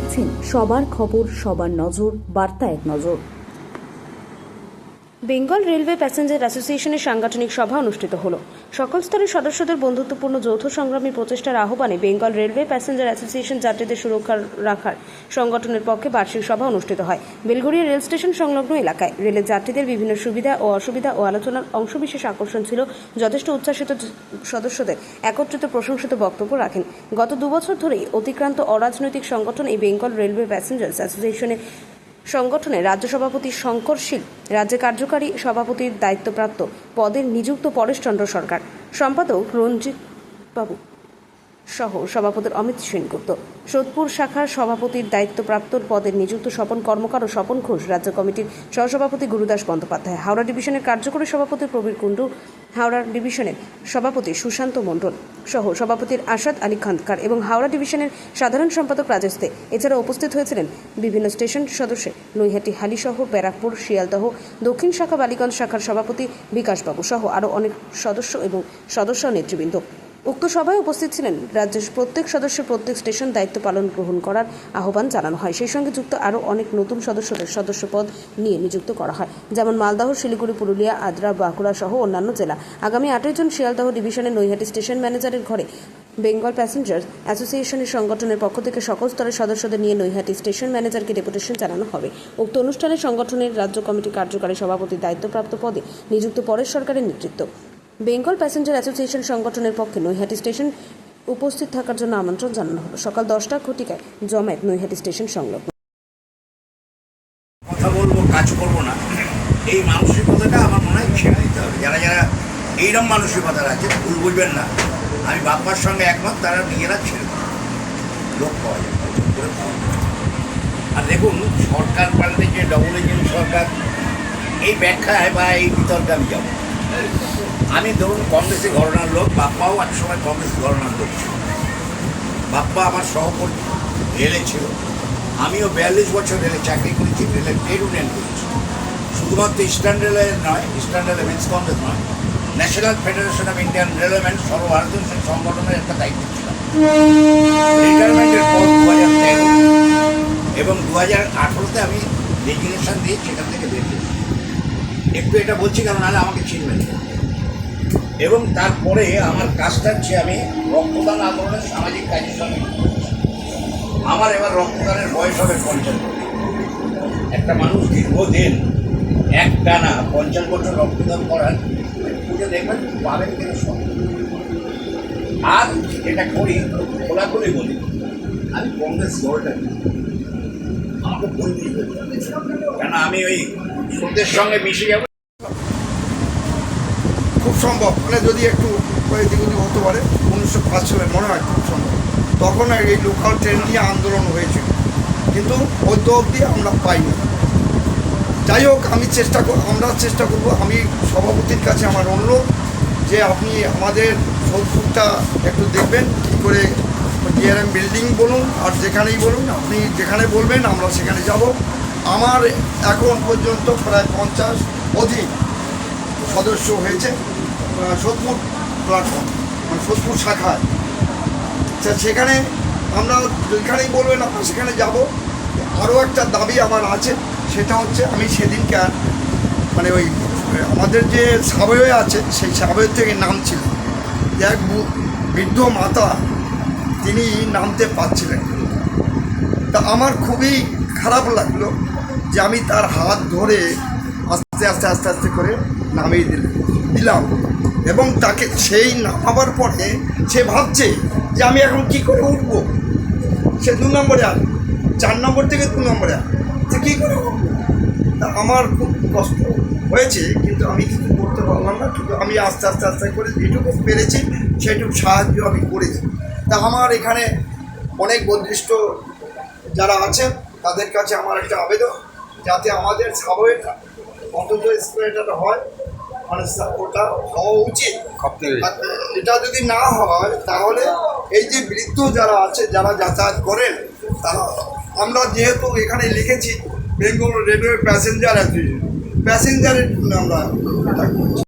দেখছেন সবার খবর, সবার নজর, বার্তা এক নজর। বেঙ্গল রেলওয়ে প্যাসেঞ্জার অ্যাসোসিয়েশনের সাংগঠনিক সভা অনুষ্ঠিত হলো। সকল স্তরের সদস্যদের বন্ধুত্বপূর্ণ যৌথ সংগ্রামী প্রচেষ্টার আহ্বানে বেঙ্গল রেলওয়ে প্যাসেঞ্জার অ্যাসোসিয়েশন যাত্রীদের সুরক্ষা রাখার সংগঠনের পক্ষে বার্ষিক সভা অনুষ্ঠিত হয় বেলঘড়িয়া রেল স্টেশন সংলগ্ন এলাকায়। রেলের যাত্রীদের বিভিন্ন সুবিধা ও অসুবিধা ও আলোচনার অংশবিশেষ আকর্ষণ ছিল। যথেষ্ট উচ্ছ্বাসিত সদস্যদের একত্রিত প্রশংসিত বক্তব্য রাখেন। গত 2 বছর ধরেই অতিক্রান্ত অরাজনৈতিক সংগঠন এই বেঙ্গল রেলওয়ে প্যাসেঞ্জার্স অ্যাসোসিয়েশনের সংগঠনের রাজ্য সভাপতি শঙ্কর শীল, রাজ্য কার্যকারী সভাপতির দায়িত্বপ্রাপ্ত পদে নিযুক্ত পরেশচন্দ্র সরকার, সম্পাদক রঞ্জিত বাবু সহ সভাপতির অমিত সেনগুপ্ত, সোদপুর শাখার সভাপতির দায়িত্বপ্রাপ্ত পদে নিযুক্ত স্বপন কর্মকার ও স্বপন ঘোষ, রাজ্য কমিটির সহসভাপতি গুরুদাস বন্দ্যোপাধ্যায়, হাওড়া ডিভিশনের কার্যকরী সভাপতি প্রবীর কুণ্ডু, হাওড়া ডিভিশনের সভাপতি সুশান্ত মণ্ডল সহ সভাপতির আসাদ আলী খানকার এবং হাওড়া ডিভিশনের সাধারণ সম্পাদক রাজেশ দে। এছাড়া উপস্থিত হয়েছিলেন বিভিন্ন স্টেশন সদস্য নৈহাটি, হালিশহর, ব্যারাকপুর, শিয়ালদহ দক্ষিণ শাখা, বালিগঞ্জ শাখার সভাপতি বিকাশবাবু সহ আরও অনেক সদস্য এবং সদস্য নেতৃবৃন্দ। উক্ত সভায় উপস্থিত ছিলেন রাজ্যের প্রত্যেক সদস্যের প্রত্যেক স্টেশন দায়িত্ব পালন গ্রহণ করার আহ্বান জানানো হয়। সেই সঙ্গে যুক্ত আরও অনেক নতুন সদস্যদের সদস্য পদ নিয়ে নিযুক্ত করা হয়, যেমন মালদহ, শিলিগুড়ি, পুরুলিয়া, আদ্রা, বাঁকুড়া সহ অন্যান্য জেলা। আগামী 8 জন শিয়ালদহ ডিভিশনের নৈহাটি স্টেশন ম্যানেজারের ঘরে বেঙ্গল প্যাসেঞ্জার অ্যাসোসিয়েশনের সংগঠনের পক্ষ থেকে সকল স্তরের সদস্যদের নিয়ে নৈহাটি স্টেশন ম্যানেজারকে ডেপুটেশন জানানো হবে। উক্ত অনুষ্ঠানে সংগঠনের রাজ্য কমিটি কার্যকারী সভাপতির দায়িত্বপ্রাপ্ত পদে নিযুক্ত পরেশ সরকারের নেতৃত্ব। বেঙ্গল প্যাসেঞ্জার অ্যাসোসিয়েশন সংগঠনের পক্ষে নৈহাটি স্টেশন উপস্থিত থাকার জন্য আমন্ত্রণ জানানো হলো। সকাল 10টা ঘটিকায় জমায়েত নৈহাটি স্টেশন সংলগ্ন। কথা বলবো, কাজ করবো না, এই মানসিকতাটা আমার মনে হয় ছেড়ে দিতে হবে। যারা যারা এইরকম মানসিকতা আছে, ভুল বুঝবেন না, আমি বাপ্পার সঙ্গে একমত, তারা নিজেরা ছেড়ে দেবে, লোক পাওয়া যায়। আর দেখুন, সরকার পাল্টে যে ডবল ইঞ্জিন সরকার, এই ব্যাখ্যায় বা এই বিতর্কে আমি যাবো। আমি ধরুন কংগ্রেসি ঘরানার লোক, বাপ্পাও এক সময় কংগ্রেসি ঘরানার লোক ছিল। বাপ্পা আমার সহকর্মী, রেলে ছিল। আমিও 42 বছর রেলে চাকরি করেছি, রেলের ট্রেড ইউনিয়ন করেছি। শুধুমাত্র ইস্টার্ন রেলে নয়, ইস্টার্ন রেলে মিন্স কংগ্রেস নয়, ন্যাশনাল ফেডারেশন অফ ইন্ডিয়ান রেলওয়েমেন সর্বভারতীয় সেই সংগঠনের একটা দায়িত্ব ছিল। রিটায়ারমেন্টের পর 2013 এবং 2018-তে আমি রেজিগনেশন দিয়ে সেখান থেকে বেরিয়েছি। একটু এটা বলছি কারণ নাহলে আমাকে চিনবেন। এবং তারপরে আমার কাজটা হচ্ছে আমি রক্তদান আন্দোলনের সামাজিক কাজের সঙ্গে আমার এবার রক্তদানের বয়স হবে 50 বছর। একটা মানুষ দীর্ঘদিন একটানা 50 বছর রক্তদান করার পুজো দেখবেন পাবেন কিনা সব। আর এটা করি খোলাখুলি বলি, আমি কংগ্রেস দলটা আমাকে ভুল বুঝতে কেন আমি ওই স্রোতের সঙ্গে মিশে যাবো খুব সম্ভব, মানে যদি একটু এদিক ওদিক হতে পারে। 1905 সালে মনে হয় খুব সম্ভব, তখন এই লোকাল ট্রেন নিয়ে আন্দোলন হয়েছিল, কিন্তু অদ্য অবধি আমরা পাইনি। যাই হোক, আমরা চেষ্টা করব। আমি সভাপতির কাছে আমার অনুরোধ যে আপনি আমাদের সোদপুরটা একটু দেখবেন, কী করে ডিআরএম বিল্ডিং বলুন আর যেখানেই বলুন, আপনি যেখানে বলবেন আমরা সেখানে যাব। আমার এখন পর্যন্ত প্রায় 50 অধিক সদস্য হয়েছে সোদপুর প্ল্যাটফর্ম, মানে সোদপুর শাখায়। সেখানে আমরা যেখানেই বলবেন আমরা সেখানে যাব। আরও একটা দাবি আমার আছে, সেটা হচ্ছে আমি সেদিনকে মানে ওই আমাদের যে সাবওয়ে আছে সেই সাবওয়ে থেকে নামছিল, এক বৃদ্ধ মাতা, তিনি নামতে পারছিলেন। তা আমার খুবই খারাপ লাগলো যে আমি তার হাত ধরে আস্তে আস্তে আস্তে আস্তে করে নামিয়ে দিলাম। এবং তাকে সেই নামাবার পরে সে ভাবছে যে আমি এখন কী করে উঠবো। সে 2 নম্বরে আর 4 নম্বর থেকে 2 নম্বরে আর সে কী করে উঠবো। তা আমার খুব কষ্ট হয়েছে, কিন্তু আমি কিছু করতে পারলাম না। কিন্তু আমি আস্তে আস্তে আস্তে করে যেটুকু পেরেছি সেটুকু সাহায্য আমি করেছি। তা আমার এখানে অনেক বলিষ্ঠ যারা আছেন তাদের কাছে আমার একটা আবেদন, যাতে আমাদের সাবওয়েটা অন্তত স্প্রেটা হয়, মানে ওটা হওয়া উচিত। এটা যদি না হয় তাহলে এই যে বৃদ্ধ যারা আছে, যারা যাতায়াত করেন, তারা, আমরা যেহেতু এখানে লিখেছি বেঙ্গল রেলওয়ে প্যাসেঞ্জার অ্যাসোসিয়েশন, প্যাসেঞ্জারের জন্য আমরা এটা করছি।